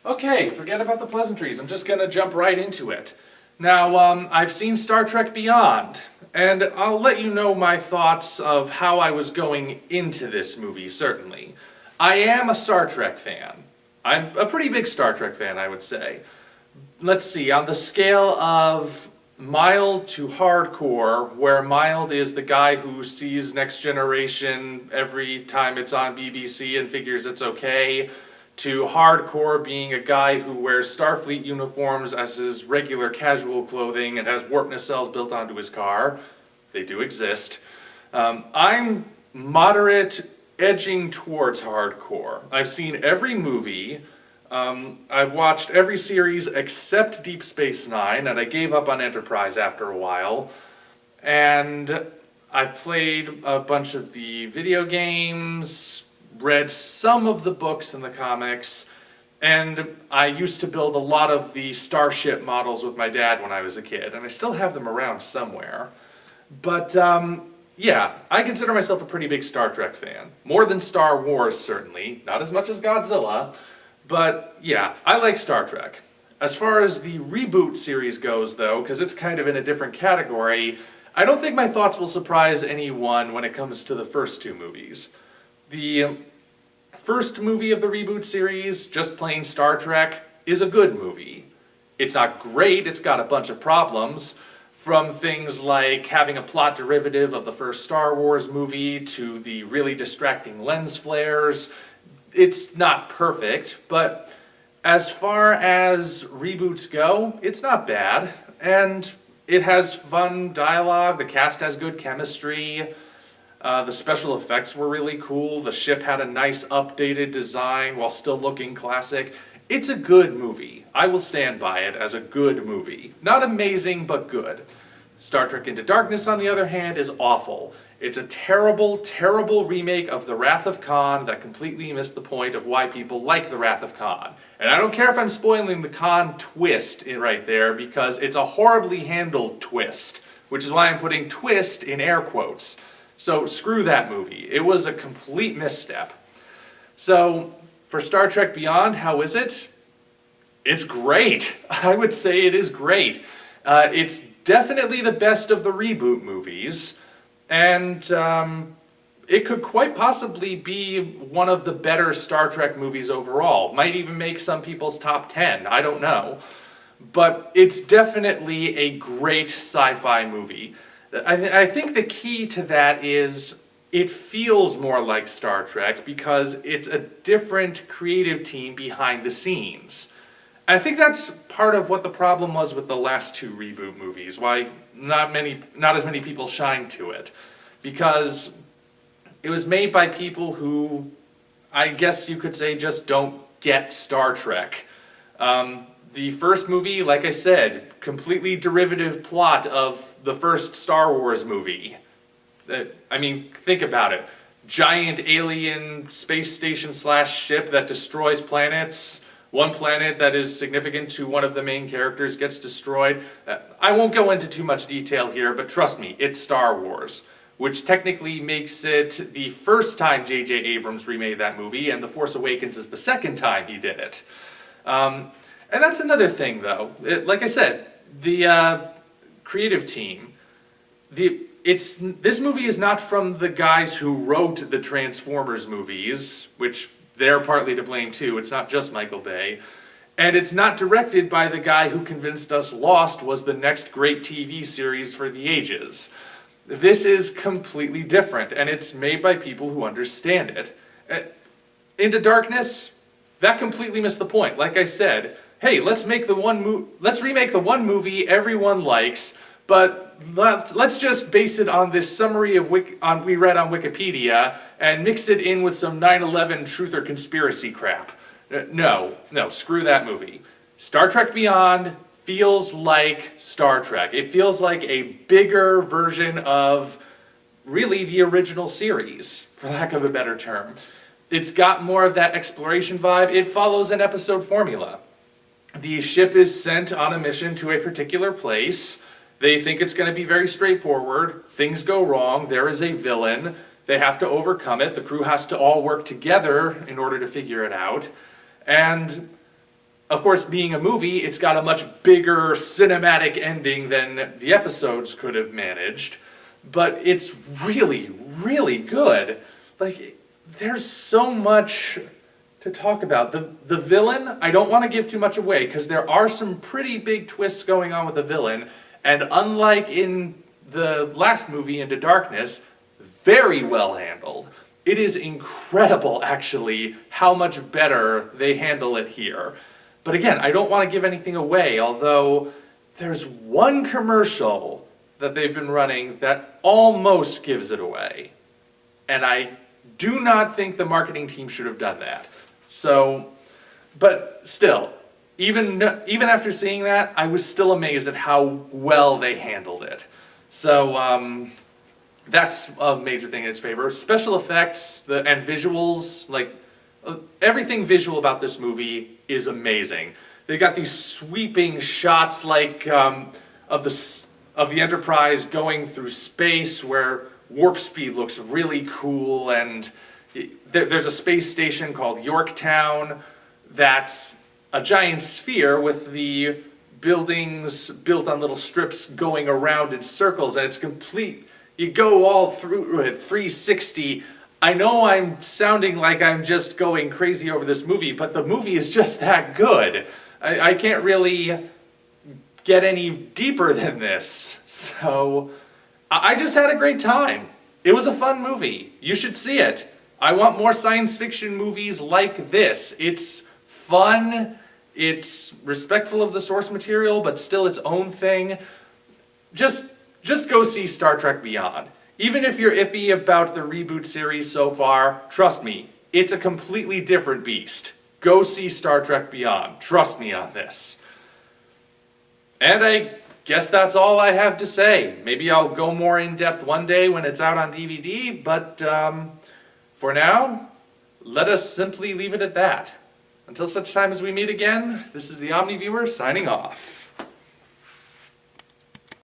Okay, forget about the pleasantries. I'm just gonna jump right into it. Now, I've seen Star Trek Beyond, and I'll let you know my thoughts of how I was going into this movie, certainly. I am a Star Trek fan. I'm a pretty big Star Trek fan, I would say. Let's see, on the scale of mild to hardcore, where mild is the guy who sees Next Generation every time it's on BBC and figures it's okay, to hardcore being a guy who wears Starfleet uniforms as his regular casual clothing and has warp nacelles built onto his car. They do exist. I'm moderate, edging towards hardcore. I've seen every movie. I've watched every series except Deep Space Nine, and I gave up on Enterprise after a while. And I've played a bunch of the video games, read some of the books and the comics, and I used to build a lot of the Starship models with my dad when I was a kid, and I still have them around somewhere. But yeah, I consider myself a pretty big Star Trek fan. More than Star Wars, certainly. Not as much as Godzilla, but yeah, I like Star Trek. As far as the reboot series goes, though, because it's kind of in a different category, I don't think my thoughts will surprise anyone when it comes to the first two movies. The first movie of the reboot series, just plain Star Trek, is a good movie. It's not great, it's got a bunch of problems, from things like having a plot derivative of the first Star Wars movie to the really distracting lens flares. It's not perfect, but as far as reboots go, it's not bad, and it has fun dialogue, the cast has good chemistry. The special effects were really cool. The ship had a nice updated design while still looking classic. It's a good movie. I will stand by it as a good movie. Not amazing, but good. Star Trek Into Darkness, on the other hand, is awful. It's a terrible, terrible remake of The Wrath of Khan that completely missed the point of why people like The Wrath of Khan. And I don't care if I'm spoiling the Khan twist right there, because it's a horribly handled twist, which is why I'm putting twist in air quotes. So screw that movie. It was a complete misstep. So for Star Trek Beyond, how is it? It's great. I would say it is great. It's definitely the best of the reboot movies, and it could quite possibly be one of the better Star Trek movies overall. Might even make some people's top 10, I don't know. But it's definitely a great sci-fi movie. I think the key to that is it feels more like Star Trek because it's a different creative team behind the scenes. I think that's part of what the problem was with the last two reboot movies, why not as many people shined to it. Because it was made by people who, I guess you could say, just don't get Star Trek. The first movie, like I said, completely derivative plot of the first Star Wars movie. I mean, think about it. Giant alien space station / ship that destroys planets. One planet that is significant to one of the main characters gets destroyed. I won't go into too much detail here, but trust me, it's Star Wars, which technically makes it the first time J.J. Abrams remade that movie, and The Force Awakens is the second time he did it. And that's another thing, though. Like I said, the creative team, this movie is not from the guys who wrote the Transformers movies, which they're partly to blame too. It's not just Michael Bay. And it's not directed by the guy who convinced us Lost was the next great TV series for the ages. This is completely different, and it's made by people who understand it. Into Darkness, that completely missed the point. Like I said, hey, let's remake the one movie everyone likes, but let's just base it on this summary of we read on Wikipedia and mix it in with some 9/11 truth or conspiracy crap. No, screw that movie. Star Trek Beyond feels like Star Trek. It feels like a bigger version of really the original series, for lack of a better term. It's got more of that exploration vibe. It follows an episode formula. The ship is sent on a mission to a particular place. They think it's going to be very straightforward. Things go wrong. There is a villain. They have to overcome it. The crew has to all work together in order to figure it out. And Of course, being a movie, it's got a much bigger cinematic ending than the episodes could have managed, but it's really, really good. Like, there's so much to talk about. The villain, I don't want to give too much away, because there are some pretty big twists going on with the villain, and unlike in the last movie, Into Darkness, very well handled. It is incredible, actually, how much better they handle it here. But again, I don't want to give anything away, although there's one commercial that they've been running that almost gives it away. And I do not think the marketing team should have done that. So, but still, even after seeing that, I was still amazed at how well they handled it. So, that's a major thing in its favor. Special effects and visuals, like, everything visual about this movie is amazing. They got these sweeping shots like of the Enterprise going through space where warp speed looks really cool, and there's a space station called Yorktown that's a giant sphere with the buildings built on little strips going around in circles, and it's complete. You go all through it, 360. I know I'm sounding like I'm just going crazy over this movie, but the movie is just that good. I can't really get any deeper than this. So, I just had a great time. It was a fun movie. You should see it. I want more science fiction movies like this. It's fun, it's respectful of the source material, but still its own thing. Just go see Star Trek Beyond. Even if you're iffy about the reboot series so far, trust me, it's a completely different beast. Go see Star Trek Beyond. Trust me on this. And I guess that's all I have to say. Maybe I'll go more in depth one day when it's out on DVD, but for now, let us simply leave it at that. Until such time as we meet again, this is the Omniviewer signing off.